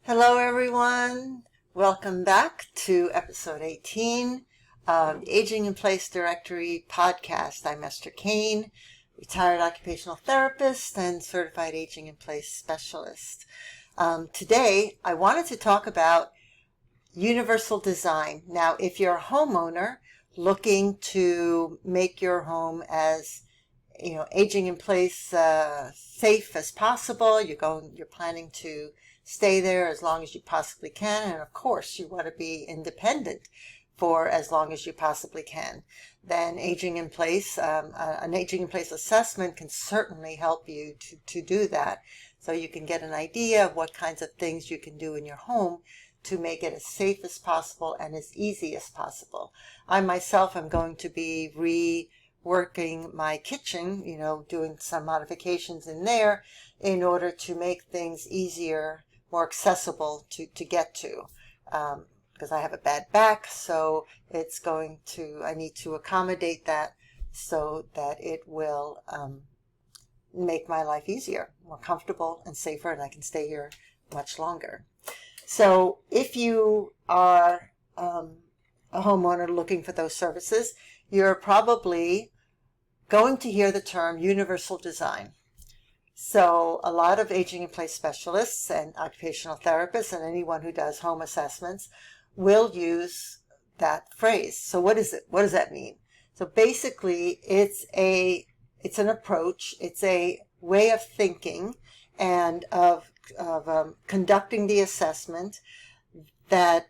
Hello, everyone. Welcome back to episode 18 of the Aging in Place Directory podcast. I'm Esther Kane, retired occupational therapist and certified aging in place specialist. Today, I wanted to talk about universal design. Now, if you're a homeowner looking to make your home as aging in place safe as possible, you're planning to stay there as long as you possibly can, and of course you want to be independent for as long as you possibly can, then an aging in place assessment can certainly help you to do that, so you can get an idea of what kinds of things you can do in your home to make it as safe as possible and as easy as possible. I myself am going to be reworking my kitchen, doing some modifications in there in order to make things easier, more accessible to get to, because I have a bad back, so I need to accommodate that so that it will make my life easier, more comfortable and safer, and I can stay here much longer. So if you are a homeowner looking for those services, you're probably going to hear the term universal design. So a lot of aging in place specialists and occupational therapists and anyone who does home assessments will use that phrase. So what is it? What does that mean? So basically it's an approach, it's a way of thinking and of conducting the assessment that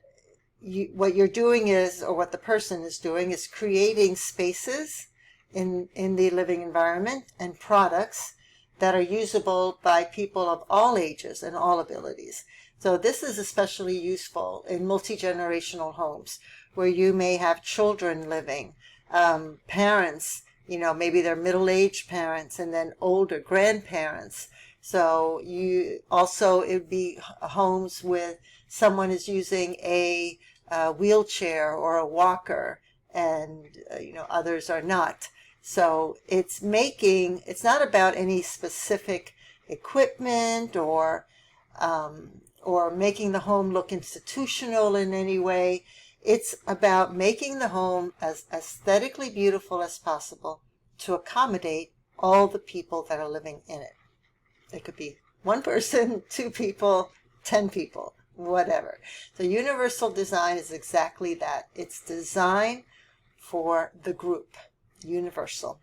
what you're doing is, or what the person is doing, is creating spaces in the living environment and products that are usable by people of all ages and all abilities. So this is especially useful in multi-generational homes where you may have children living, parents, maybe they're middle-aged parents and then older grandparents. So it would be homes with someone is using a wheelchair or a walker and others are not. So it's not about any specific equipment or making the home look institutional in any way. It's about making the home as aesthetically beautiful as possible to accommodate all the people that are living in it. It could be one person, two people, 10 people, whatever. So universal design is exactly that. It's design for the group. Universal.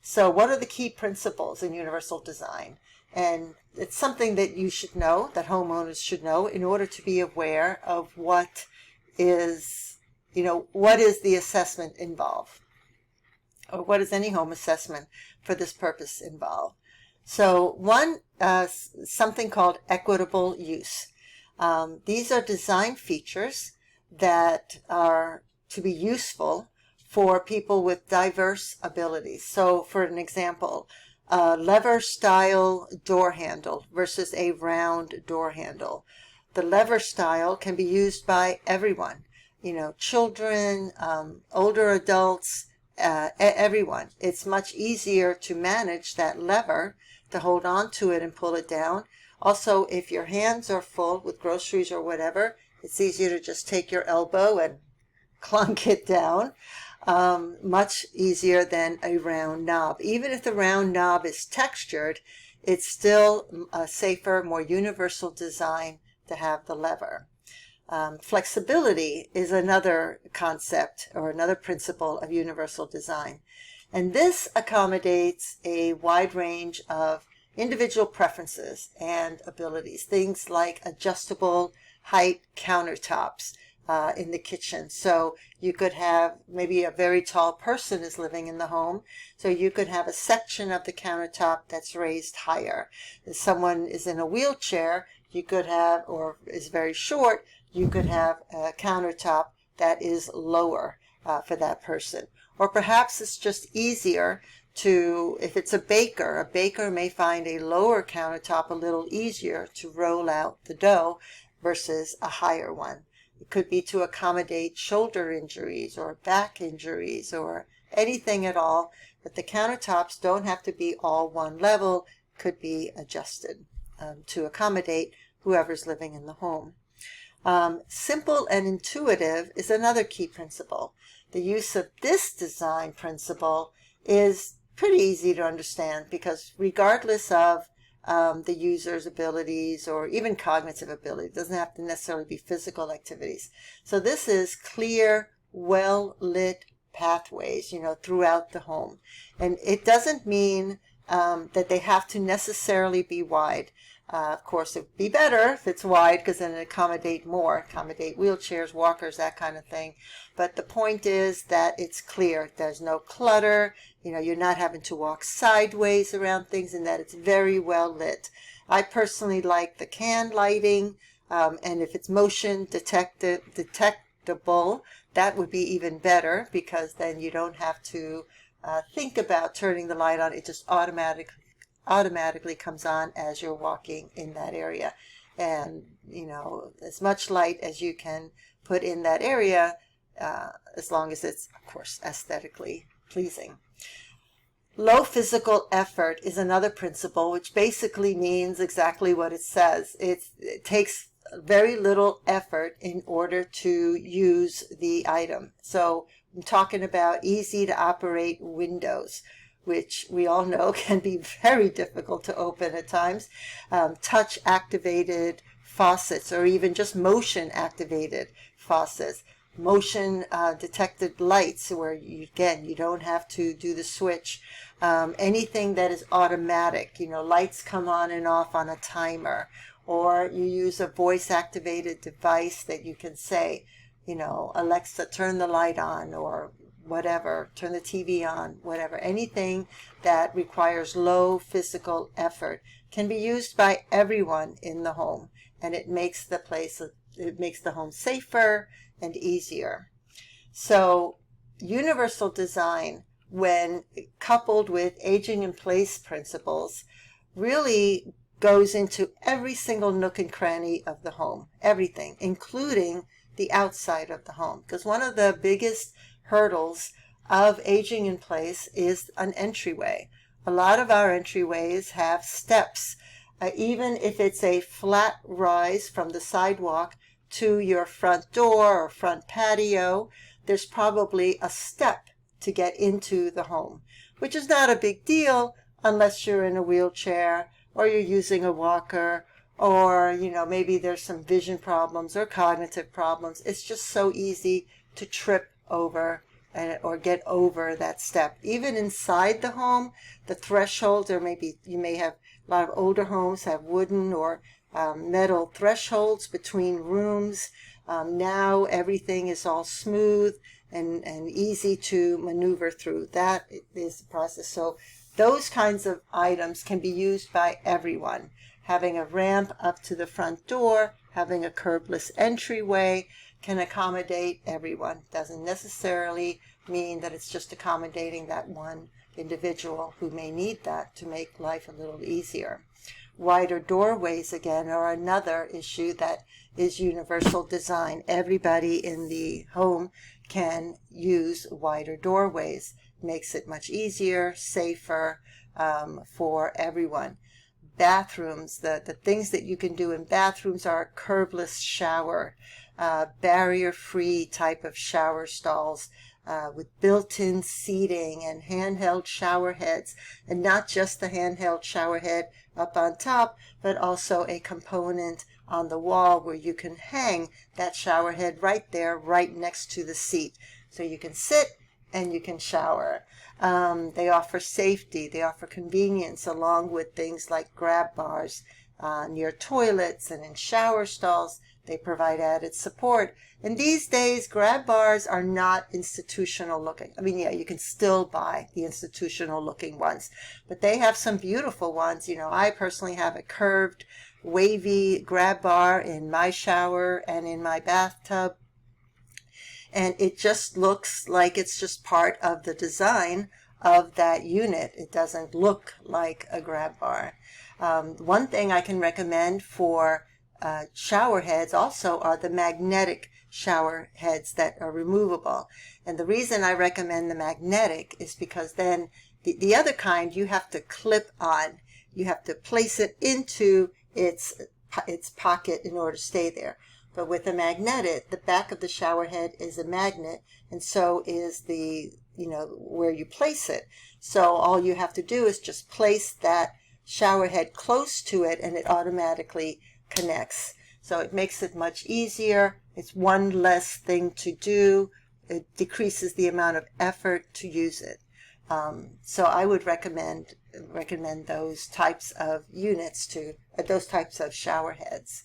So what are the key principles in universal design? And it's something that you should know, that homeowners should know, in order to be aware of what is the assessment involve, or what does any home assessment for this purpose involve. So something called equitable use. These are design features that are to be useful for people with diverse abilities. So for an example, a lever style door handle versus a round door handle. The lever style can be used by everyone, children, older adults, everyone. It's much easier to manage that lever, to hold on to it and pull it down. Also, if your hands are full with groceries or whatever, it's easier to just take your elbow and clunk it down. Much easier than a round knob. Even if the round knob is textured, it's still a safer, more universal design to have the lever. Flexibility is another concept or another principle of universal design. And this accommodates a wide range of individual preferences and abilities. Things like adjustable height countertops in the kitchen. So you could have, maybe a very tall person is living in the home, so you could have a section of the countertop that's raised higher. If someone is in a wheelchair, you could have, or is very short, you could have a countertop that is lower for that person. Or perhaps it's just easier if it's a baker may find a lower countertop a little easier to roll out the dough versus a higher one. It could be to accommodate shoulder injuries or back injuries or anything at all, but the countertops don't have to be all one level, could be adjusted to accommodate whoever's living in the home. Simple and intuitive is another key principle. The use of this design principle is pretty easy to understand because regardless of the user's abilities or even cognitive ability, it doesn't have to necessarily be physical activities. So this is clear, well-lit pathways, throughout the home. And it doesn't mean that they have to necessarily be wide. Of course, it would be better if it's wide because then it accommodate wheelchairs, walkers, that kind of thing. But the point is that it's clear. There's no clutter. You're not having to walk sideways around things, and that it's very well lit. I personally like the can lighting, and if it's motion detectable, that would be even better because then you don't have to think about turning the light on. It just automatically comes on as you're walking in that area. And, as much light as you can put in that area, as long as it's, of course, aesthetically pleasing. Low physical effort is another principle, which basically means exactly what it says. It takes very little effort in order to use the item. So I'm talking about easy to operate windows, which we all know can be very difficult to open at times. Touch activated faucets, or even just motion activated faucets. Motion detected lights where you don't have to do the switch. Anything that is automatic, lights come on and off on a timer, or you use a voice activated device that you can say, Alexa, turn the light on, or whatever, turn the TV on, whatever. Anything that requires low physical effort can be used by everyone in the home, and it makes the home safer and easier. So universal design, when coupled with aging in place principles, really goes into every single nook and cranny of the home, everything, including the outside of the home. Because one of the biggest hurdles of aging in place is an entryway. A lot of our entryways have steps. Even if it's a flat rise from the sidewalk to your front door or front patio, there's probably a step to get into the home, which is not a big deal unless you're in a wheelchair or you're using a walker, or maybe there's some vision problems or cognitive problems. It's just so easy to trip over or get over that step. Even inside the home, the threshold, or maybe you may have a lot of older homes have wooden or metal thresholds between rooms. Now everything is all smooth and easy to maneuver through. That is the process. So those kinds of items can be used by everyone. Having a ramp up to the front door, having a curbless entryway can accommodate everyone. Doesn't necessarily mean that it's just accommodating that one individual who may need that to make life a little easier. Wider doorways, again, are another issue that is universal design. Everybody in the home can use wider doorways. Makes it much easier, safer for everyone. Bathrooms, the things that you can do in bathrooms are a curbless shower, barrier-free type of shower stalls with built-in seating and handheld shower heads, and not just the handheld shower head up on top, but also a component on the wall where you can hang that shower head right there, right next to the seat. So you can sit and you can shower. They offer safety, they offer convenience, along with things like grab bars near toilets and in shower stalls. They provide added support. And these days, grab bars are not institutional looking. I mean, yeah, you can still buy the institutional looking ones, but they have some beautiful ones. I personally have a curved, wavy grab bar in my shower and in my bathtub. And it just looks like it's just part of the design of that unit. It doesn't look like a grab bar. One thing I can recommend for shower heads also are the magnetic shower heads that are removable. And the reason I recommend the magnetic is because then the other kind you have to clip on. You have to place it into its its pocket in order to stay there. But with a magnetic, the back of the shower head is a magnet, and so is the, where you place it. So all you have to do is just place that shower head close to it, and it automatically connects. So it makes it much easier. It's one less thing to do. It decreases the amount of effort to use it. So I would recommend those types of units to those types of shower heads.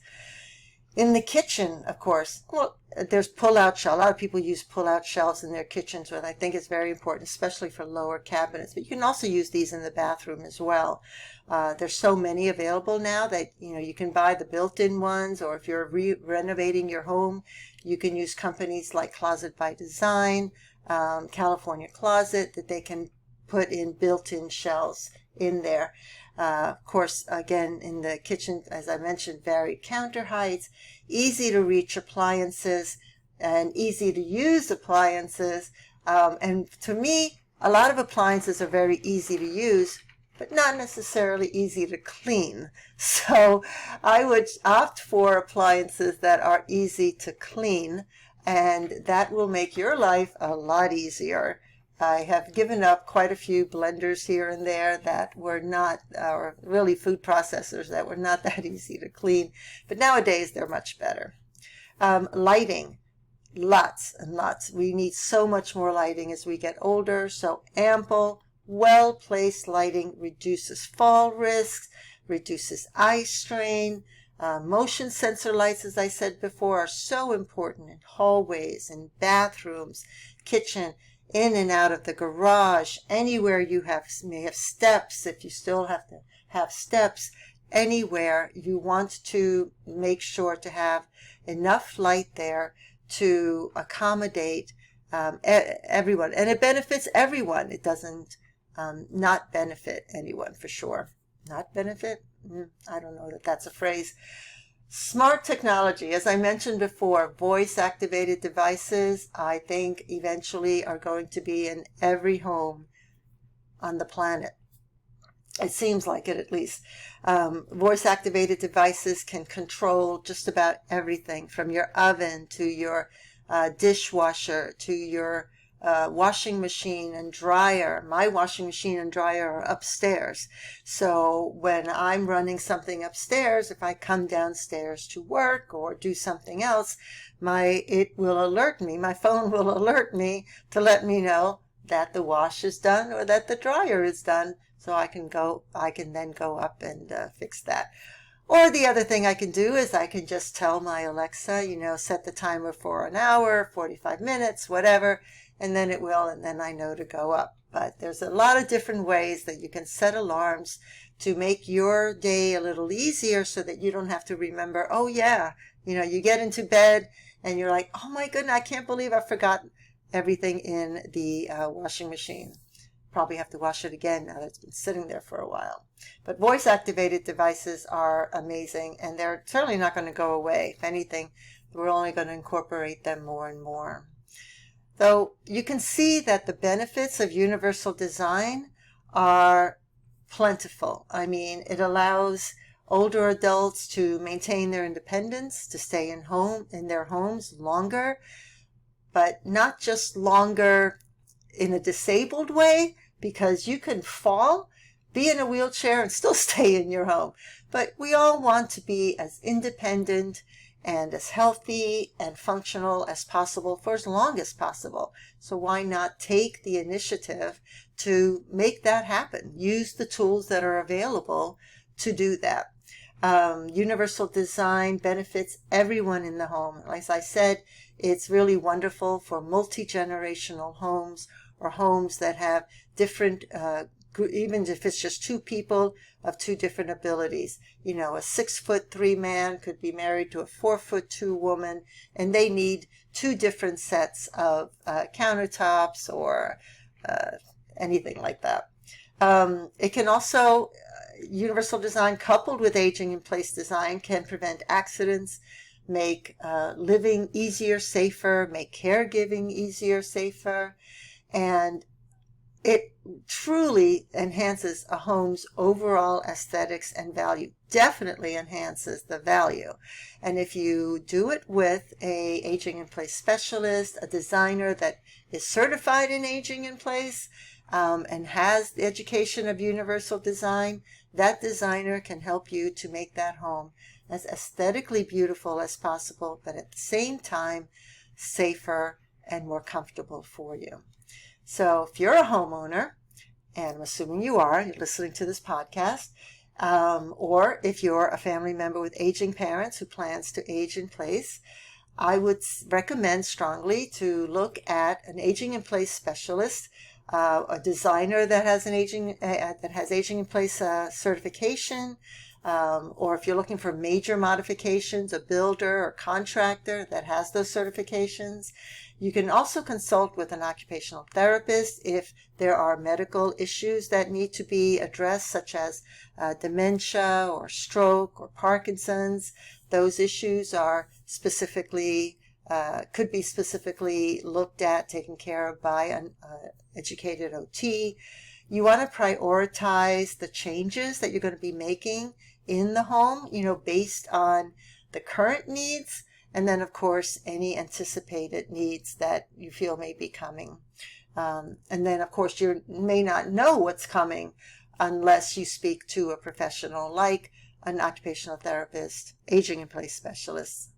In the kitchen, of course, well, there's pull-out shelves. A lot of people use pull-out shelves in their kitchens, which I think is very important, especially for lower cabinets. But you can also use these in the bathroom as well. There's so many available now that, you can buy the built-in ones, or if you're renovating your home, you can use companies like Closet by Design, California Closet, that they can put in built-in shelves in there. Of course, again, in the kitchen, as I mentioned, varied counter heights, easy to reach appliances, and easy to use appliances. And to me, a lot of appliances are very easy to use, but not necessarily easy to clean. So I would opt for appliances that are easy to clean, and that will make your life a lot easier. I have given up quite a few blenders here and there that were not, or really food processors that were not that easy to clean, but nowadays they're much better. Lighting, lots and lots. We need so much more lighting as we get older, so ample, well-placed lighting reduces fall risks, reduces eye strain. Motion sensor lights, as I said before, are so important in hallways, in bathrooms, kitchen, in and out of the garage, anywhere you may have steps. If you still have to have steps, anywhere you want to make sure to have enough light there to accommodate everyone. And it benefits everyone. It doesn't not benefit anyone, for sure. Not benefit? I don't know that that's a phrase. Smart technology, as I mentioned before, voice-activated devices, I think eventually are going to be in every home on the planet. It seems like it, at least. Voice-activated devices can control just about everything, from your oven to your dishwasher to your washing machine and dryer. My washing machine and dryer are upstairs. So when I'm running something upstairs, if I come downstairs to work or do something else, it will alert me. My phone will alert me to let me know that the wash is done or that the dryer is done. So I can then go up and fix that. Or the other thing I can do is I can just tell my Alexa, set the timer for an hour, 45 minutes, whatever, and then it will, and then I know to go up. But there's a lot of different ways that you can set alarms to make your day a little easier so that you don't have to remember, oh yeah, you get into bed and you're like, oh my goodness, I can't believe I forgot everything in the washing machine. Probably have to wash it again now that it's been sitting there for a while. But voice-activated devices are amazing, and they're certainly not going to go away. If anything, we're only going to incorporate them more and more. Though you can see that the benefits of universal design are plentiful. I mean, it allows older adults to maintain their independence, to stay in their homes longer, but not just longer in a disabled way, because you can fall, be in a wheelchair, and still stay in your home. But we all want to be as independent and as healthy and functional as possible for as long as possible. So why not take the initiative to make that happen? Use the tools that are available to do that. Universal design benefits everyone in the home. As I said, it's really wonderful for multi-generational homes, or homes that have different, even if it's just two people of two different abilities. A 6'3" man could be married to a 4'2" woman, and they need two different sets of countertops or anything like that. It can also, universal design coupled with aging in place design can prevent accidents, make living easier, safer, make caregiving easier, safer. And it truly enhances a home's overall aesthetics and value. Definitely enhances the value. And if you do it with a aging in place specialist, a designer that is certified in aging in place, and has the education of universal design, that designer can help you to make that home as aesthetically beautiful as possible, but at the same time, safer and more comfortable for you. So if you're a homeowner, and I'm assuming you are, you're listening to this podcast, or if you're a family member with aging parents who plans to age in place, I would recommend strongly to look at an aging in place specialist, a designer that has aging in place certification, or if you're looking for major modifications, a builder or contractor that has those certifications. You can also consult with an occupational therapist if there are medical issues that need to be addressed, such as dementia or stroke or Parkinson's. Those issues are could be specifically looked at, taken care of by an educated OT. You want to prioritize the changes that you're going to be making in the home, based on the current needs, and then, of course, any anticipated needs that you feel may be coming. And then, of course, you may not know what's coming unless you speak to a professional like an occupational therapist, aging in place specialist,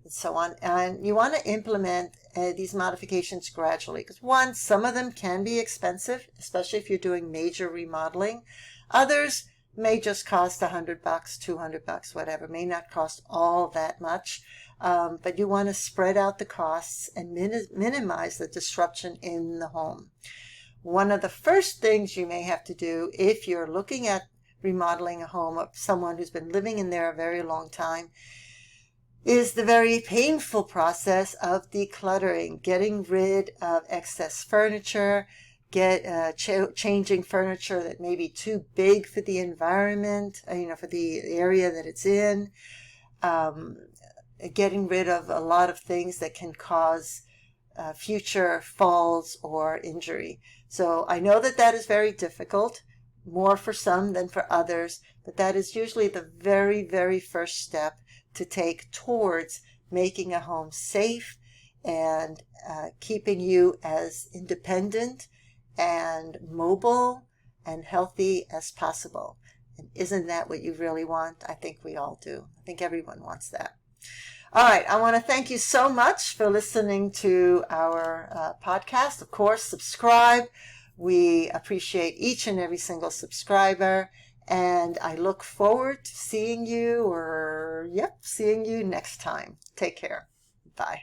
and so on. And you want to implement these modifications gradually, because some of them can be expensive, especially if you're doing major remodeling. Others may just cost $100, $200, whatever, may not cost all that much. But you want to spread out the costs and minimize the disruption in the home. One of the first things you may have to do if you're looking at remodeling a home of someone who's been living in there a very long time is the very painful process of decluttering, getting rid of excess furniture, changing furniture that may be too big for the environment, for the area that it's in, getting rid of a lot of things that can cause future falls or injury. So I know that is very difficult, more for some than for others, but that is usually the very, very first step to take towards making a home safe and keeping you as independent and mobile and healthy as possible. And isn't that what you really want? I think we all do. I think everyone wants that. All right, I want to thank you so much for listening to our podcast. Of course, subscribe. We appreciate each and every single subscriber, and I look forward to seeing you next time. Take care. Bye.